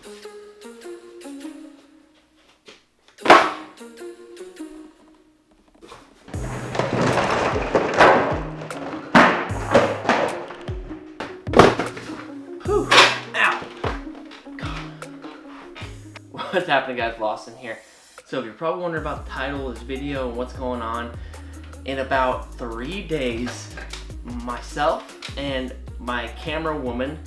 Whew. Ow. God. What's happening, guys? Lawson here. So if you're probably wondering about the title of this video and what's going on, in about 3 days, myself and my camera woman,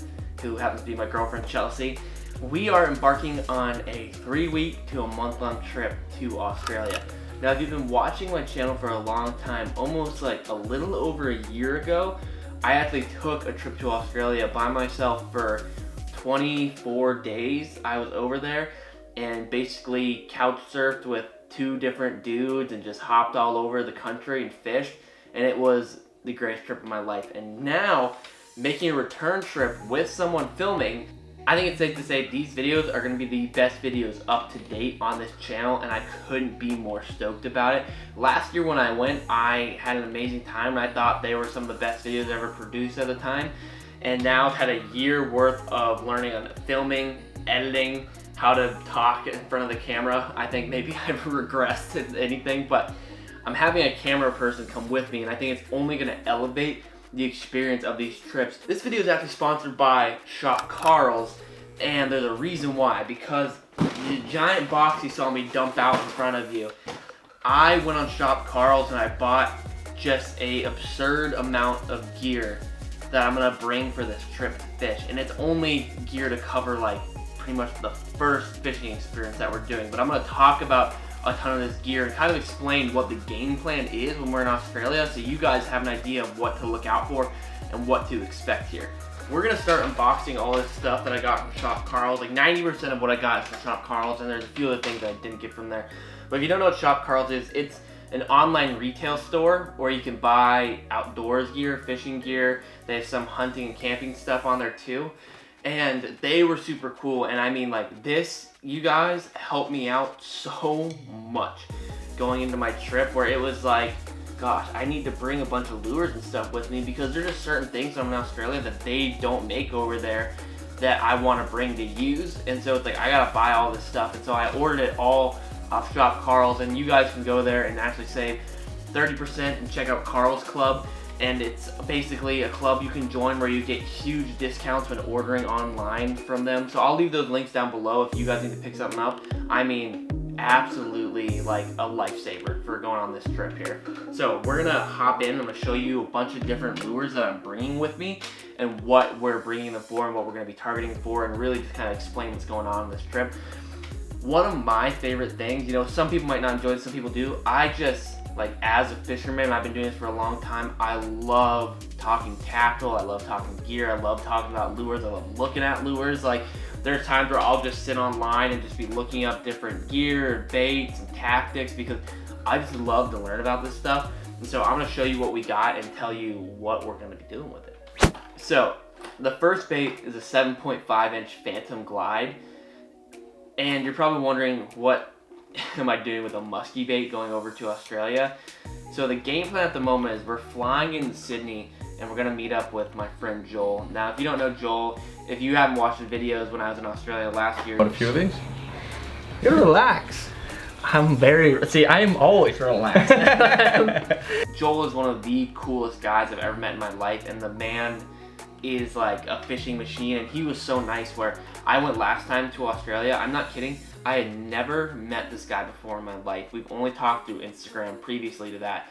who happens to be my girlfriend Chelsea, we are embarking on a 3-week to a month-long trip to Australia. Now, if you've been watching my channel for a long time, almost like a little over a year ago, I actually took a trip to Australia by myself for 24 days. I was over there and basically couch surfed with 2 different dudes and just hopped all over the country and fished, and it was the greatest trip of my life. And now, making a return trip with someone filming, I think it's safe to say these videos are going to be the best videos up to date on this channel, and I couldn't be more stoked about it. Last year when I went, I had an amazing time, and I thought they were some of the best videos ever produced at the time. And now I've had a year worth of learning on filming, editing, how to talk in front of the camera. I think maybe I've regressed in anything, but I'm having a camera person come with me, and I think it's only going to elevate the experience of these trips. This video is actually sponsored by Shop Carl's, and there's a reason why. Because the giant box you saw me dump out in front of you, I went on Shop Carl's and I bought just a absurd amount of gear that I'm gonna bring for this trip to fish, and it's only gear to cover like pretty much the first fishing experience that we're doing. But I'm gonna talk about a ton of this gear and kind of explain what the game plan is when we're in Australia, so you guys have an idea of what to look out for and what to expect here. We're gonna start unboxing all this stuff that I got from Shop Carl's. Like 90% of what I got is from Shop Carl's, and there's a few other things that I didn't get from there. But if you don't know what Shop Carl's is, it's an online retail store where you can buy outdoors gear, fishing gear. They have some hunting and camping stuff on there too. And they were super cool, and I mean, like, this, you guys helped me out so much going into my trip, where it was like, gosh, I need to bring a bunch of lures and stuff with me, because there's just certain things when I'm in Australia that they don't make over there that I want to bring to use. And so it's like, I gotta buy all this stuff, and so I ordered it all off Shop Carl's, and you guys can go there and actually save 30% and check out Carl's Club. And it's basically a club you can join where you get huge discounts when ordering online from them. So I'll leave those links down below if you guys need to pick something up. I mean, absolutely like a lifesaver for going on this trip here. So we're gonna hop in. I'm gonna show you a bunch of different lures that I'm bringing with me and what we're bringing them for and what we're gonna be targeting for, and really just kind of explain what's going on this trip. One of my favorite things, you know, some people might not enjoy it, some people do. I just, like, as a fisherman, I've been doing this for a long time, I love talking tackle, I love talking gear, I love talking about lures, I love looking at lures. Like, there's times where I'll just sit online and just be looking up different gear, baits, and tactics, because I just love to learn about this stuff. And so I'm gonna show you what we got and tell you what we're gonna be doing with it. So, the first bait is a 7.5-inch Phantom Glide. And you're probably wondering, what am I doing with a musky bait going over to Australia? So the game plan at the moment is we're flying into Sydney and we're gonna meet up with my friend Joel. Now, if you don't know Joel, if you haven't watched the videos when I was in Australia last year. What, a few of these? You relax. I am always relaxed. Joel is one of the coolest guys I've ever met in my life, and the man is like a fishing machine, and he was so nice. Where I went last time to Australia, I'm not kidding, I had never met this guy before in my life. We've only talked through Instagram previously to that,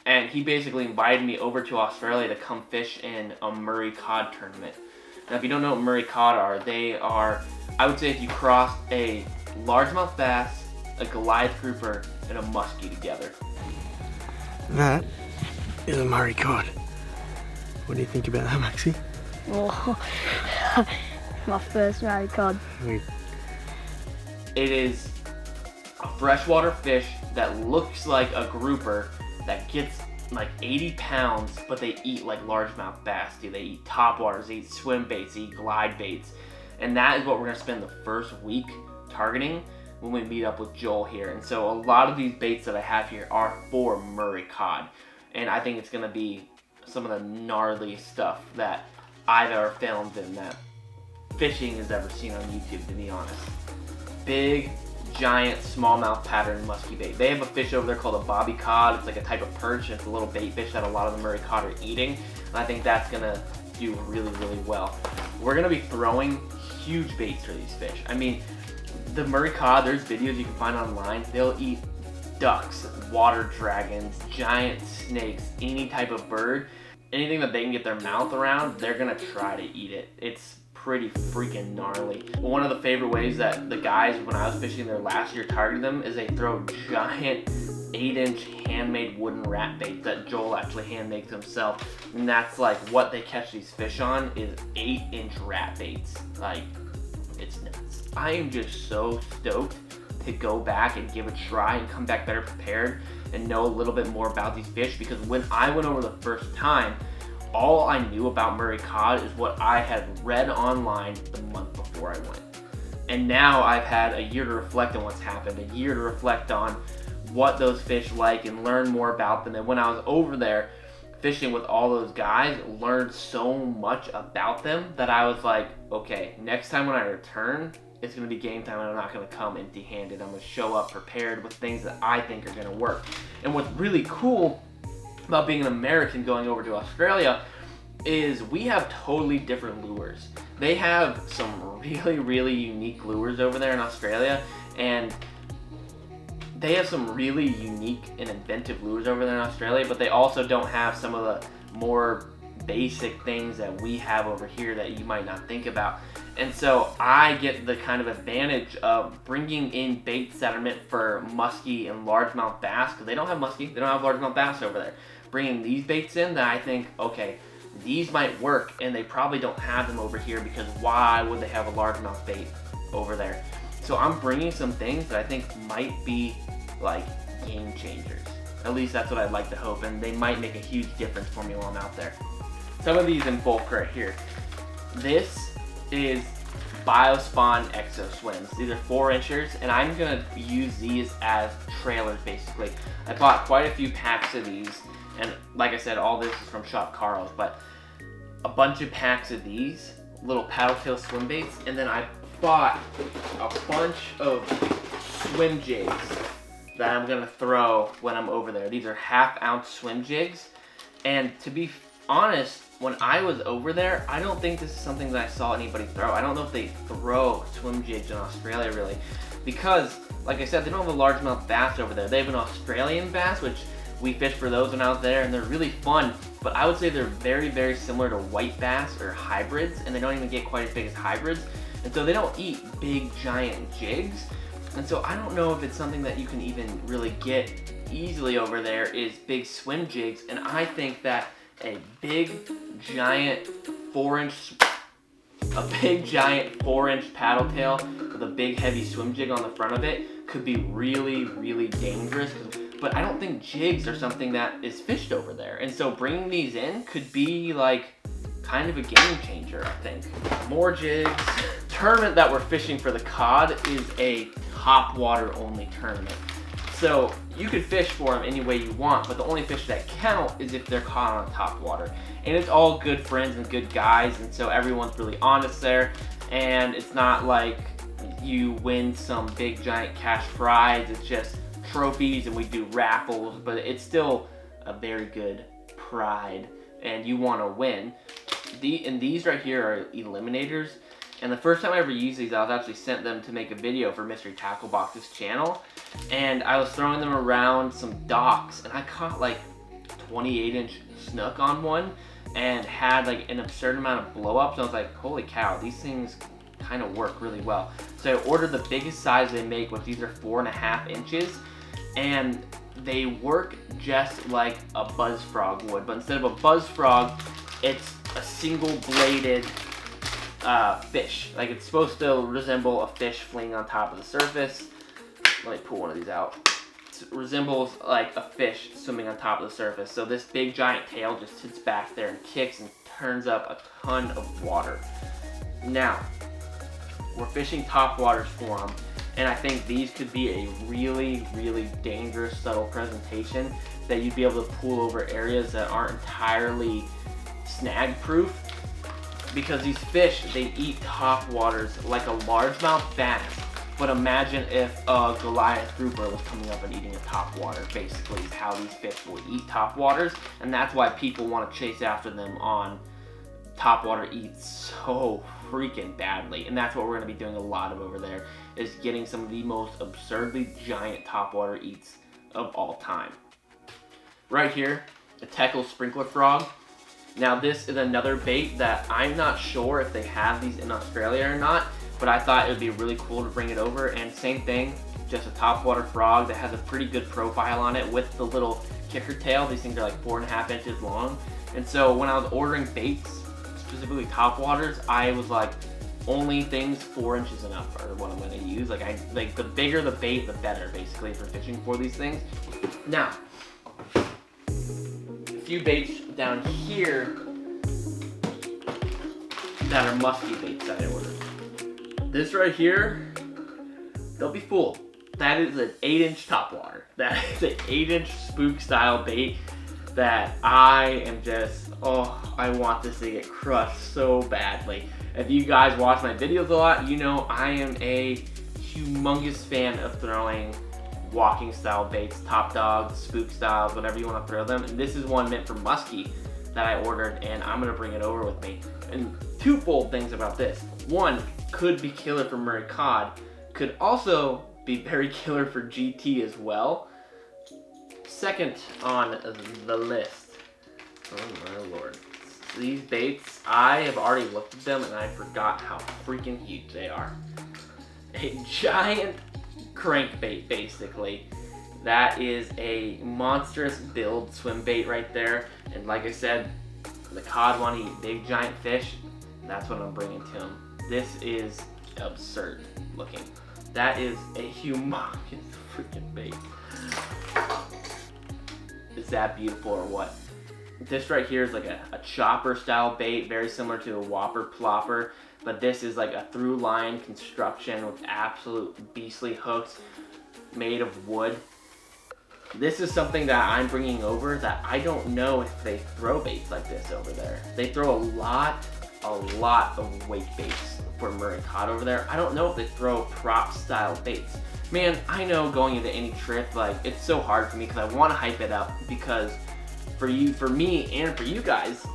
and he basically invited me over to Australia to come fish in a Murray cod tournament. Now, if you don't know what Murray cod are, they are, I would say, if you crossed a largemouth bass, a Goliath grouper, and a muskie together. That is a Murray cod. What do you think about that, Maxie? Oh, my first Murray cod. It is a freshwater fish that looks like a grouper that gets like 80 pounds, but they eat like largemouth bass do. They eat topwaters, they eat swim baits, they eat glide baits. And that is what we're gonna spend the first week targeting when we meet up with Joel here. And so a lot of these baits that I have here are for Murray cod. And I think it's gonna be some of the gnarly stuff that I've ever filmed, and that fishing has ever seen on YouTube, to be honest. Big, giant, smallmouth pattern musky bait. They have a fish over there called a bobby cod. It's like a type of perch. It's a little bait fish that a lot of the Murray cod are eating. And I think that's gonna do really, really well. We're gonna be throwing huge baits for these fish. I mean, the Murray cod, there's videos you can find online. They'll eat ducks, water dragons, giant snakes, any type of bird. Anything that they can get their mouth around, they're gonna try to eat it. It's pretty freaking gnarly. One of the favorite ways that the guys, when I was fishing there last year, targeted them is they throw giant 8-inch handmade wooden rat baits that Joel actually hand makes himself. And that's like what they catch these fish on is 8-inch rat baits. Like, it's nuts. I am just so stoked to go back and give a try and come back better prepared and know a little bit more about these fish, because when I went over the first time, all I knew about Murray cod is what I had read online the month before I went. And now I've had a year to reflect on what's happened, a year to reflect on what those fish like and learn more about them. And when I was over there fishing with all those guys, learned so much about them that I was like, okay, next time when I return, it's going to be game time and I'm not going to come empty-handed. I'm going to show up prepared with things that I think are going to work. And what's really cool about being an American going over to Australia is we have totally different lures. They have some really, really unique lures over there in Australia, and they have some really unique and inventive lures over there in Australia, but they also don't have some of the more basic things that we have over here that you might not think about. And so I get the kind of advantage of bringing in baits that are meant for musky and largemouth bass, because they don't have musky, they don't have largemouth bass over there. Bringing these baits in that I think, okay, these might work, and they probably don't have them over here, because why would they have a largemouth bait over there? So I'm bringing some things that I think might be like game changers. At least that's what I'd like to hope, and they might make a huge difference for me while I'm out there. Some of these in bulk right here. This is Biospawn Exo Swims. These are 4-inchers, and I'm gonna use these as trailers basically. I bought quite a few packs of these, and like I said, all this is from Shop Carl's, but a bunch of packs of these little paddle tail swim baits, and then I bought a bunch of swim jigs that I'm gonna throw when I'm over there. These are 1/2-ounce swim jigs, and to be honest, when I was over there, I don't think this is something that I saw anybody throw. I don't know if they throw swim jigs in Australia really, because like I said, they don't have a largemouth bass over there. They have an Australian bass, which we fished for those when I was there, and they're really fun, but I would say they're very, very similar to white bass or hybrids, and they don't even get quite as big as hybrids, and so they don't eat big giant jigs. And so I don't know if it's something that you can even really get easily over there is big swim jigs, and I think that a big giant 4-inch paddle tail with a big heavy swim jig on the front of it could be really, really dangerous. But I don't think jigs are something that is fished over there, and so bringing these in could be like kind of a game changer, I think. More jigs. Tournament that we're fishing for the cod is a top water only tournament. So you could fish for them any way you want, but the only fish that count is if they're caught on top water. And it's all good friends and good guys, and so everyone's really honest there. And it's not like you win some big giant cash prize, it's just trophies and we do raffles, but it's still a very good pride and you want to win. And these right here are eliminators, and the first time I ever used these, I was actually sent them to make a video for Mystery Tackle Box's channel, and I was throwing them around some docks, and I caught like 28-inch snook on one and had like an absurd amount of blow-ups. I was like, holy cow, these things kind of work really well. So I ordered the biggest size they make, which these are 4.5 inches, and they work just like a buzz frog would, but instead of a buzz frog, it's a single bladed fish. Like, it's supposed to resemble a fish fleeing on top of the surface. Let me pull one of these out. It resembles like a fish swimming on top of the surface. So this big giant tail just sits back there and kicks and turns up a ton of water. Now, we're fishing top waters for them, and I think these could be a really, really dangerous subtle presentation that you'd be able to pull over areas that aren't entirely snag proof. because these fish, they eat top waters like a largemouth bass. But imagine if a Goliath grouper was coming up and eating a topwater. Basically, is how these fish will eat topwaters, and that's why people want to chase after them on topwater eats so freaking badly. And that's what we're going to be doing a lot of over there, is getting some of the most absurdly giant topwater eats of all time. Right here, a Teckle sprinkler frog. Now this is another bait that I'm not sure if they have these in Australia or not, but I thought it would be really cool to bring it over. And same thing, just a topwater frog that has a pretty good profile on it with the little kicker tail. These things are like 4.5 inches long. And so when I was ordering baits, specifically topwaters, I was like, only things 4 inches and up are what I'm gonna use. Like the bigger the bait, the better, basically, for fishing for these things. Now, a few baits down here that are musky baits that I ordered. This right here, don't be fooled. That is an 8-inch topwater. That is an 8-inch spook style bait that I am just, oh, I want this to get crushed so badly. If you guys watch my videos a lot, you know I am a humongous fan of throwing walking style baits, top dogs, spook styles, whatever you want to throw them. And this is one meant for muskie that I ordered, and I'm gonna bring it over with me. And twofold things about this. One, could be killer for Murray cod, could also be very killer for GT as well. Second on the list, oh my lord, these baits, I have already looked at them and I forgot how freaking huge they are. A giant crankbait, basically. That is a monstrous build swim bait right there. And like I said, the cod want to eat big giant fish. That's what I'm bringing to them. This is absurd looking. That is a humongous freaking bait. Is that beautiful or what? This right here is like a chopper style bait, very similar to a whopper plopper, but this is like a through line construction with absolute beastly hooks made of wood. This is something that I'm bringing over that I don't know if they throw baits like this over there. They throw a lot of weight baits for Murray cod over there. I don't know if they throw prop style baits. Man, I know going into any trip, like, it's so hard for me because I want to hype it up, because for me and for you guys,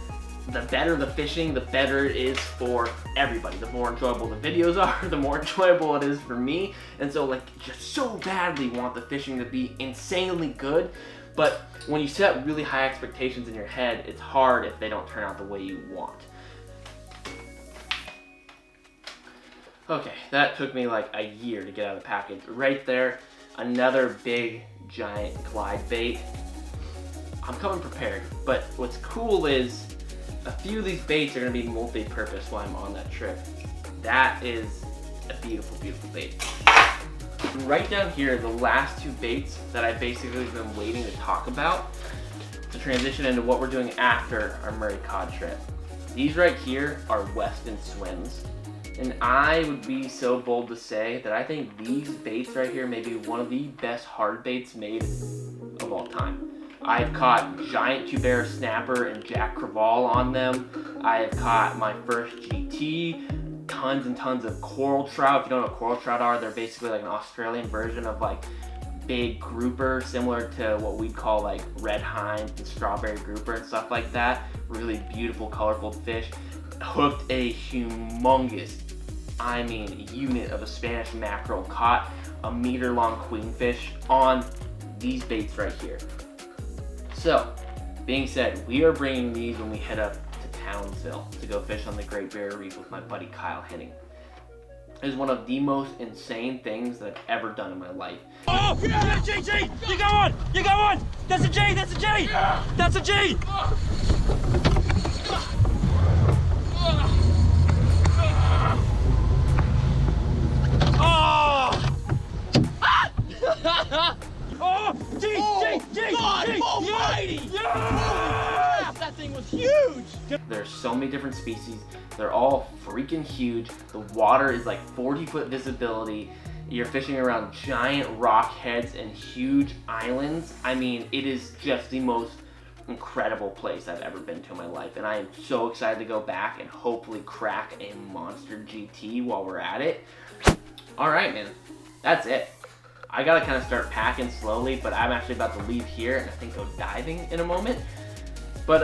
the better the fishing, the better it is for everybody. The more enjoyable the videos are, the more enjoyable it is for me. And so, like, just so badly want the fishing to be insanely good, but when you set really high expectations in your head, it's hard if they don't turn out the way you want. Okay, that took me like a year to get out of the package. Right there, another big, giant glide bait. I'm coming prepared, but what's cool is a few of these baits are gonna be multi-purpose while I'm on that trip. That is a beautiful, beautiful bait. Right down here, the last two baits that I've basically been waiting to talk about to transition into what we're doing after our Murray cod trip. These right here are Weston Swims. And I would be so bold to say that I think these baits right here may be one of the best hard baits made of all time. I've caught giant tuber snapper and Jack Crevalle on them. I have caught my first GT, tons and tons of coral trout. If you don't know what coral trout are, they're basically like an Australian version of like big grouper, similar to what we'd call like red hinds and strawberry grouper and stuff like that. Really beautiful, colorful fish. Hooked a humongous, I mean, unit of a Spanish mackerel, caught a meter-long queenfish on these baits right here. So, being said, we are bringing these when we head up to Townsville to go fish on the Great Barrier Reef with my buddy Kyle Henning. It is one of the most insane things that I've ever done in my life. Oh, yeah, G! You go on! You go on! That's a G! That's a G! That's a G! Oh, G! God almighty! Yeah! That thing was huge! There's so many different species. They're all freaking huge. The water is like 40-foot visibility. You're fishing around giant rock heads and huge islands. I mean, it is just the most incredible place I've ever been to in my life, and I am so excited to go back and hopefully crack a monster GT while we're at it. All right, man, that's it. I gotta kind of start packing slowly, but I'm actually about to leave here and I think go diving in a moment. But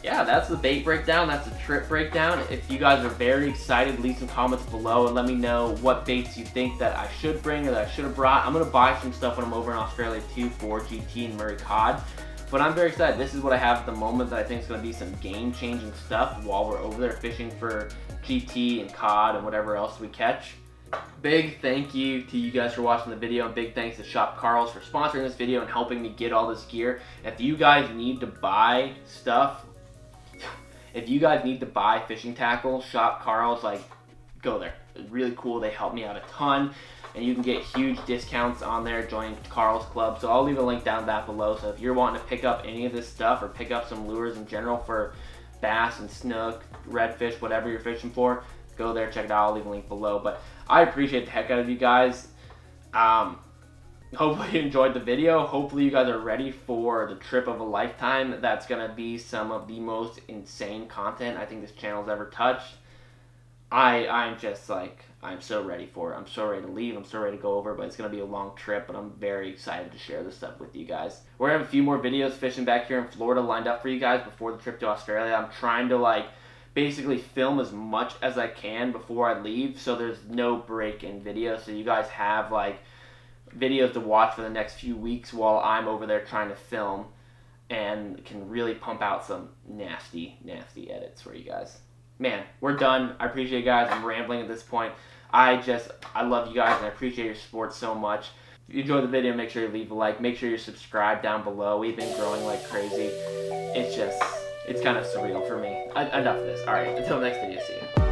yeah, that's the bait breakdown. That's the trip breakdown. If you guys are very excited, leave some comments below and let me know what baits you think that I should bring or that I should have brought. I'm gonna buy some stuff when I'm over in Australia too for GT and Murray cod. But I'm very excited. This is what I have at the moment that I think is gonna be some game-changing stuff while we're over there fishing for GT and cod and whatever else we catch. Big thank you to you guys for watching the video, and big thanks to Shop Carl's for sponsoring this video and helping me get all this gear. If you guys need to buy stuff, if you guys need to buy fishing tackle, Shop Carl's, like, go there. It's really cool. They help me out a ton, and you can get huge discounts on there. Join Carl's Club. So I'll leave a link down that below. So if you're wanting to pick up any of this stuff or pick up some lures in general for bass and snook, redfish, whatever you're fishing for, go there, check it out. I'll leave a link below. But I appreciate the heck out of you guys. Hopefully you enjoyed the video. Hopefully you guys are ready for the trip of a lifetime. That's going to be some of the most insane content I think this channel's ever touched. I'm just like, I'm so ready for it. I'm so ready to leave. I'm so ready to go over, but it's going to be a long trip, but I'm very excited to share this stuff with you guys. We're going to have a few more videos fishing back here in Florida lined up for you guys before the trip to Australia. I'm trying to, like, basically film as much as I can before I leave, so there's no break in video, so you guys have, like, videos to watch for the next few weeks while I'm over there trying to film, and can really pump out some nasty edits for you guys. Man, we're done. I appreciate you guys. I'm rambling at this point. I love you guys, and I appreciate your support so much. If you enjoyed the video, make sure you leave a like. Make sure you're subscribed down below. We've been growing like crazy. It's kind of surreal for me. Enough of this. All right, until next video, see you.